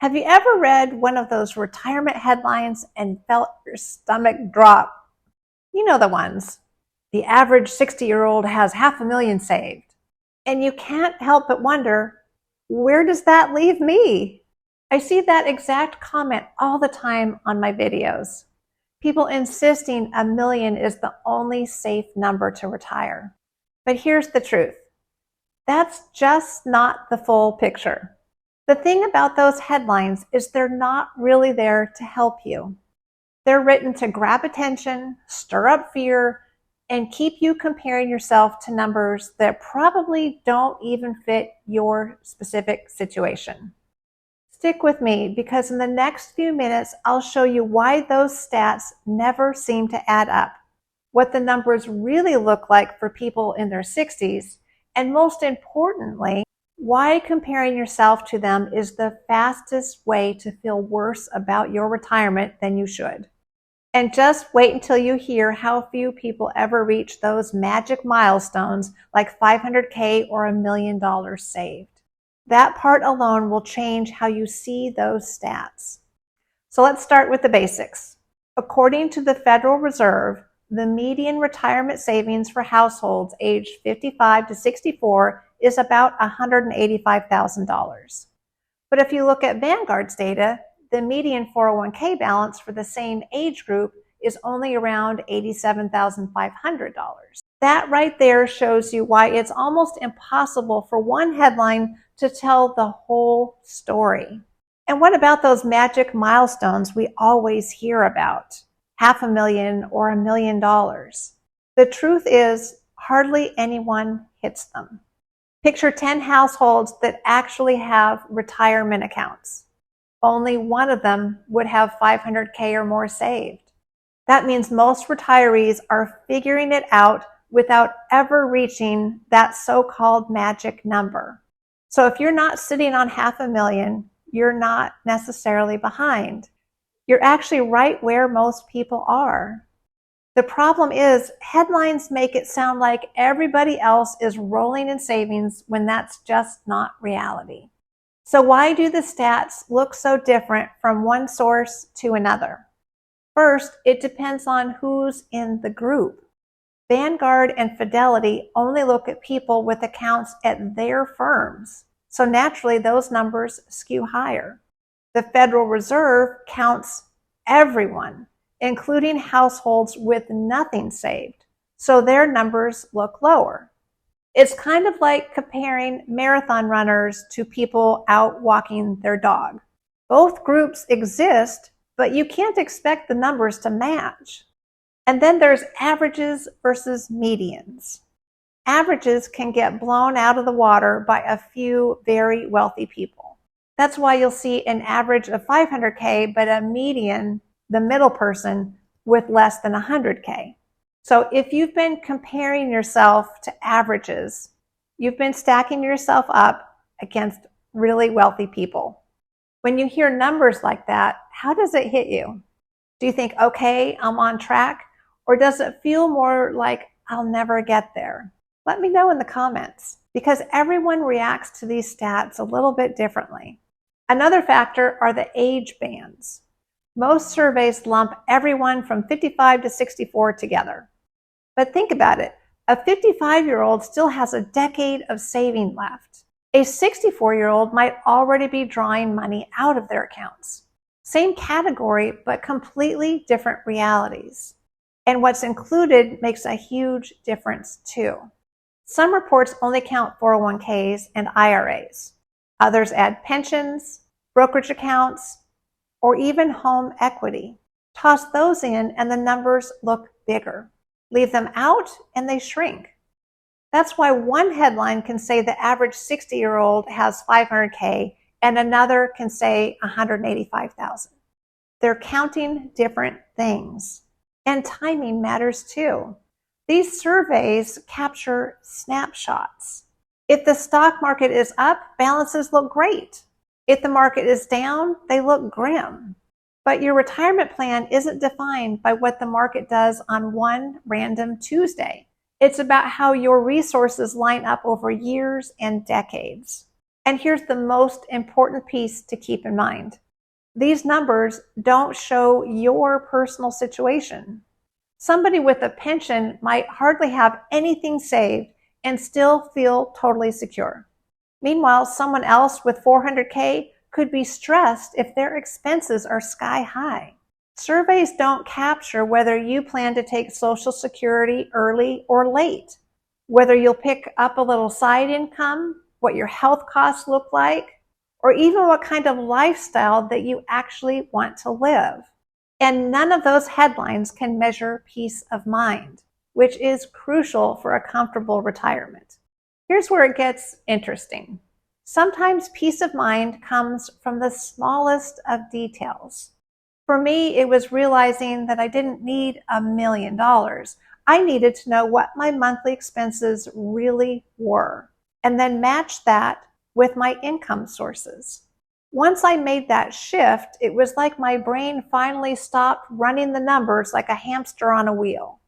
Have you ever read one of those retirement headlines and felt your stomach drop? You know the ones. The average 60-year-old has $500,000 saved. And you can't help but wonder, where does that leave me? I see that exact comment all the time on my videos. People insisting $1 million is the only safe number to retire. But here's the truth. That's just not the full picture. The thing about those headlines is they're not really there to help you. They're written to grab attention, stir up fear, and keep you comparing yourself to numbers that probably don't even fit your specific situation. Stick with me because in the next few minutes, I'll show you why those stats never seem to add up, what the numbers really look like for people in their 60s, and most importantly, why comparing yourself to them is the fastest way to feel worse about your retirement than you should. And just wait until you hear how few people ever reach those magic milestones like $500K or $1 million saved. That part alone will change how you see those stats. So let's start with the basics. According to the Federal Reserve, the median retirement savings for households aged 55 to 64 is about $185,000. But if you look at Vanguard's data, the median 401k balance for the same age group is only around $87,500. That right there shows you why it's almost impossible for one headline to tell the whole story. And what about those magic milestones we always hear about? $500,000 or $1 million. The truth is, hardly anyone hits them. Picture 10 households that actually have retirement accounts. Only one of them would have $500K or more saved. That means most retirees are figuring it out without ever reaching that so-called magic number. So if you're not sitting on $500,000, you're not necessarily behind. You're actually right where most people are. The problem is headlines make it sound like everybody else is rolling in savings when that's just not reality. So why do the stats look so different from one source to another? First, it depends on who's in the group. Vanguard and Fidelity only look at people with accounts at their firms. So naturally, those numbers skew higher. The Federal Reserve counts everyone, including households with nothing saved. So their numbers look lower. It's kind of like comparing marathon runners to people out walking their dog. Both groups exist, but you can't expect the numbers to match. And then there's averages versus medians. Averages can get blown out of the water by a few very wealthy people. That's why you'll see an average of $500K, but a median, the middle person, with less than $100K. So if you've been comparing yourself to averages, you've been stacking yourself up against really wealthy people. When you hear numbers like that, how does it hit you? Do you think, okay, I'm on track? Or does it feel more like I'll never get there? Let me know in the comments, because everyone reacts to these stats a little bit differently. Another factor are the age bands. Most surveys lump everyone from 55 to 64 together. But think about it. A 55-year-old still has a decade of saving left. A 64-year-old might already be drawing money out of their accounts. Same category, but completely different realities. And what's included makes a huge difference too. Some reports only count 401ks and IRAs. Others add pensions, brokerage accounts, or even home equity. Toss those in and the numbers look bigger. Leave them out and they shrink. That's why one headline can say the average 60-year-old has $500K and another can say $185,000. They're counting different things. And timing matters too. These surveys capture snapshots. If the stock market is up, balances look great. If the market is down, they look grim. But your retirement plan isn't defined by what the market does on one random Tuesday. It's about how your resources line up over years and decades. And here's the most important piece to keep in mind. These numbers don't show your personal situation. Somebody with a pension might hardly have anything saved and still feel totally secure. Meanwhile, someone else with 400K could be stressed if their expenses are sky high. Surveys don't capture whether you plan to take Social Security early or late, whether you'll pick up a little side income, what your health costs look like, or even what kind of lifestyle that you actually want to live. And none of those headlines can measure peace of mind, which is crucial for a comfortable retirement. Here's where it gets interesting. Sometimes peace of mind comes from the smallest of details. For me, it was realizing that I didn't need $1 million. I needed to know what my monthly expenses really were, and then match that with my income sources. Once I made that shift, it was like my brain finally stopped running the numbers like a hamster on a wheel.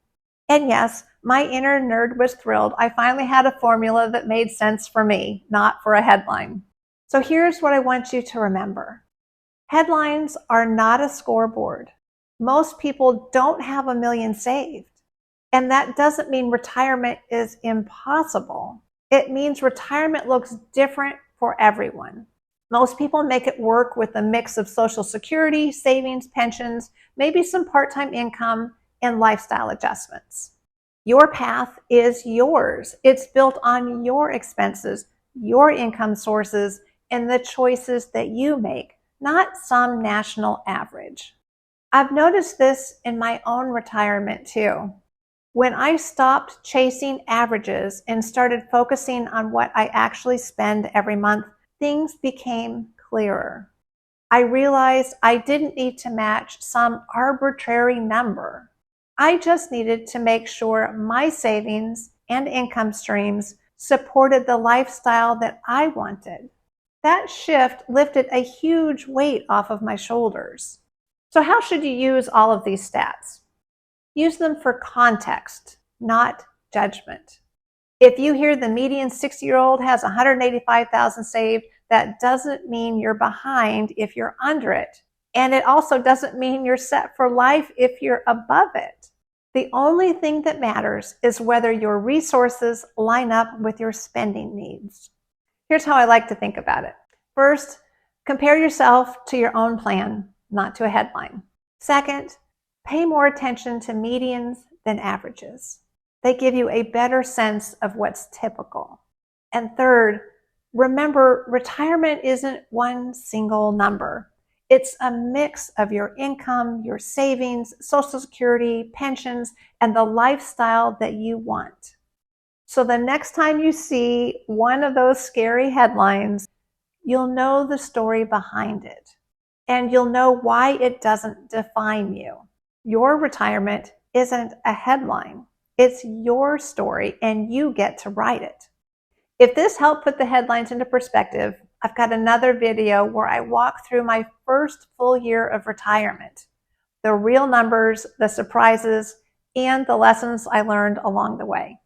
And yes, my inner nerd was thrilled. I finally had a formula that made sense for me, not for a headline. So here's what I want you to remember. Headlines are not a scoreboard. Most people don't have $1 million saved. And that doesn't mean retirement is impossible. It means retirement looks different for everyone. Most people make it work with a mix of Social Security, savings, pensions, maybe some part-time income, and lifestyle adjustments. Your path is yours. It's built on your expenses, your income sources, and the choices that you make, not some national average. I've noticed this in my own retirement too. When I stopped chasing averages and started focusing on what I actually spend every month, things became clearer. I realized I didn't need to match some arbitrary number. I just needed to make sure my savings and income streams supported the lifestyle that I wanted. That shift lifted a huge weight off of my shoulders. So how should you use all of these stats? Use them for context, not judgment. If you hear the median 60-year-old has $185,000 saved, that doesn't mean you're behind if you're under it. And it also doesn't mean you're set for life if you're above it. The only thing that matters is whether your resources line up with your spending needs. Here's how I like to think about it. First, compare yourself to your own plan, not to a headline. Second, pay more attention to medians than averages. They give you a better sense of what's typical. And third, remember, retirement isn't one single number. It's a mix of your income, your savings, Social Security, pensions, and the lifestyle that you want. So the next time you see one of those scary headlines, you'll know the story behind it, and you'll know why it doesn't define you. Your retirement isn't a headline. It's your story, and you get to write it. If this helped put the headlines into perspective, I've got another video where I walk through my first full year of retirement, the real numbers, the surprises, and the lessons I learned along the way.